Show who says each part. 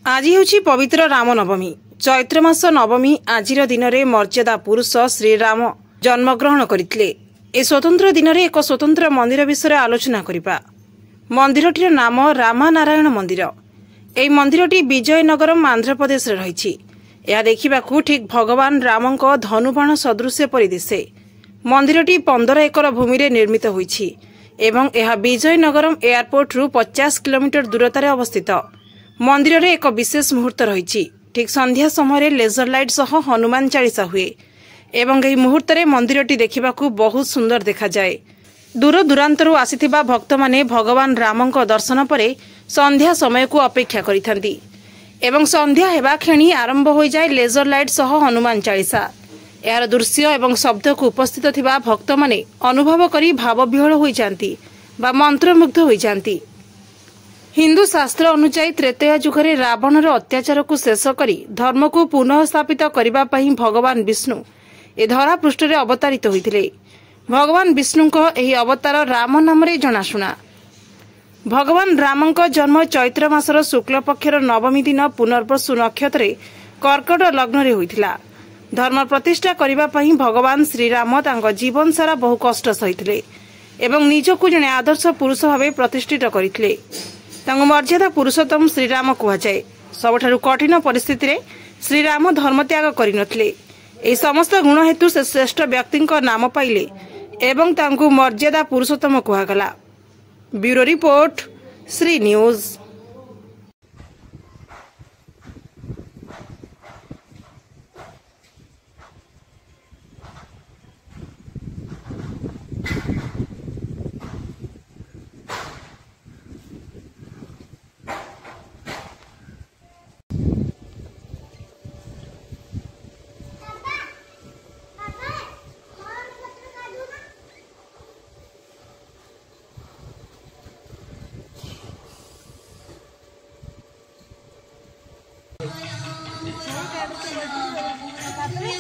Speaker 1: आज ହେଉଛି ପବିତ୍ର ରାମନବମୀ। ଚୈତ୍ର ମାସ ନବମୀ ଆଜିର ଦିନରେ ମର୍ଯ୍ୟାଦା ପୁରୁଷ ଶ୍ରୀରାମ ଜନ୍ମଗ୍ରହଣ କରିଥିଲେ। ଏ ସ୍ୱତନ୍ତ୍ର ଦିନରେ ଏକ ସ୍ୱତନ୍ତ୍ର ମନ୍ଦିର ବିଷୟରେ ଆଲୋଚନା କରିବା। ମନ୍ଦିରଟିର ନାମ ରାମନାରାୟଣ ମନ୍ଦିର। ଏହି ମନ୍ଦିରଟି ବିଜୟନଗରମ ଆନ୍ଧ୍ରପ୍ରଦେଶରେ ରହିଛି। ଏହା ଦେଖିବାକୁ ଠିକ୍ ଭଗବାନ ରାମଙ୍କ ଧନୁବାଣ ସଦୃଶ ପରି ଦିଶେ। ମନ୍ଦିରଟି 15 ଏକର ଭୂମିରେ ନିର୍ମିତ ହୋଇଛି ଏବଂ ଏହା ବିଜୟନଗରମ ଏୟାରପୋର୍ଟରୁ 50 କିଲୋମିଟର ଦୂରତାରେ ଅବସ୍ଥିତ। ମନ୍ଦିରରେ ଏକ ବିଶେଷ ମୁହୂର୍ତ୍ତ ରହିଛି। ଠିକ୍ ସନ୍ଧ୍ୟା ସମୟରେ ଲେଜର ଲାଇଟ୍ ସହ ହନୁମାନ ଚାଳିଶା ହୁଏ ଏବଂ ଏହି ମୁହୂର୍ତ୍ତରେ ମନ୍ଦିରଟି ଦେଖିବାକୁ ବହୁତ ସୁନ୍ଦର ଦେଖାଯାଏ। ଦୂର ଦୂରାନ୍ତରୁ ଆସିଥିବା ଭକ୍ତମାନେ ଭଗବାନ ରାମଙ୍କ ଦର୍ଶନ ପରେ ସନ୍ଧ୍ୟା ସମୟକୁ ଅପେକ୍ଷା କରିଥାନ୍ତି ଏବଂ ସନ୍ଧ୍ୟା ହେବା କ୍ଷଣି ଆରମ୍ଭ ହୋଇଯାଏ ଲେଜର ଲାଇଟ୍ ସହ ହନୁମାନ ଚାଳିଶା। ଏହାର ଦୃଶ୍ୟ ଏବଂ ଶବ୍ଦକୁ ଉପସ୍ଥିତ ଥିବା ଭକ୍ତମାନେ ଅନୁଭବ କରି ଭାବବିହ୍ୱଳ ହୋଇଯାନ୍ତି ବା ମନ୍ତ୍ରମୁଗ୍ଧ ହୋଇଯାନ୍ତି। ହିନ୍ଦୁ ଶାସ୍ତ୍ର ଅନୁଯାୟୀ ତ୍ରେତୟା ଯୁଗରେ ରାବଣର ଅତ୍ୟାଚାରକୁ ଶେଷ କରି ଧର୍ମକୁ ପୁନଃ ସ୍ଥାପିତ କରିବା ପାଇଁ ଭଗବାନ ବିଷ୍ଣୁ ଏ ଧରା ପୃଷ୍ଠରେ ଅବତାରିତ ହୋଇଥିଲେ। ଭଗବାନ ବିଷ୍ଣୁଙ୍କ ଏହି ଅବତାର ରାମ ନାମରେ ଜଣାଶୁଣା। ଭଗବାନ ରାମଙ୍କ ଜନ୍ମ ଚୈତ୍ର ମାସର ଶୁକ୍ଳପକ୍ଷର ନବମୀ ଦିନ ପୁନର୍ବସୁ ନକ୍ଷତ୍ରରେ କର୍କଟ ଲଗ୍ନରେ ହୋଇଥିଲା। ଧର୍ମ ପ୍ରତିଷ୍ଠା କରିବା ପାଇଁ ଭଗବାନ ଶ୍ରୀରାମ ତାଙ୍କ ଜୀବନ ସାରା ବହୁ କଷ୍ଟ ସହିଥିଲେ ଏବଂ ନିଜକୁ ଜଣେ ଆଦର୍ଶ ପୁରୁଷ ଭାବେ ପ୍ରତିଷ୍ଠିତ କରିଥିଲେ। ତାଙ୍କୁ ମର୍ଯ୍ୟାଦା ପୁରୁଷୋତ୍ତମ ଶ୍ରୀରାମ କୁହାଯାଏ। ସବୁଠାରୁ କଠିନ ପରିସ୍ଥିତିରେ ଶ୍ରୀରାମ ଧର୍ମତ୍ୟାଗ କରିନଥିଲେ। ଏହି ସମସ୍ତ ଗୁଣ ହେତୁ ସେ ଶ୍ରେଷ୍ଠ ବ୍ୟକ୍ତିଙ୍କ ନାମ ପାଇଲେ ଏବଂ ତାଙ୍କୁ ମର୍ଯ୍ୟାଦା ପୁରୁଷୋତ୍ତମ କୁହାଗଲା। Bureau report, Shri news.
Speaker 2: ତାପରେ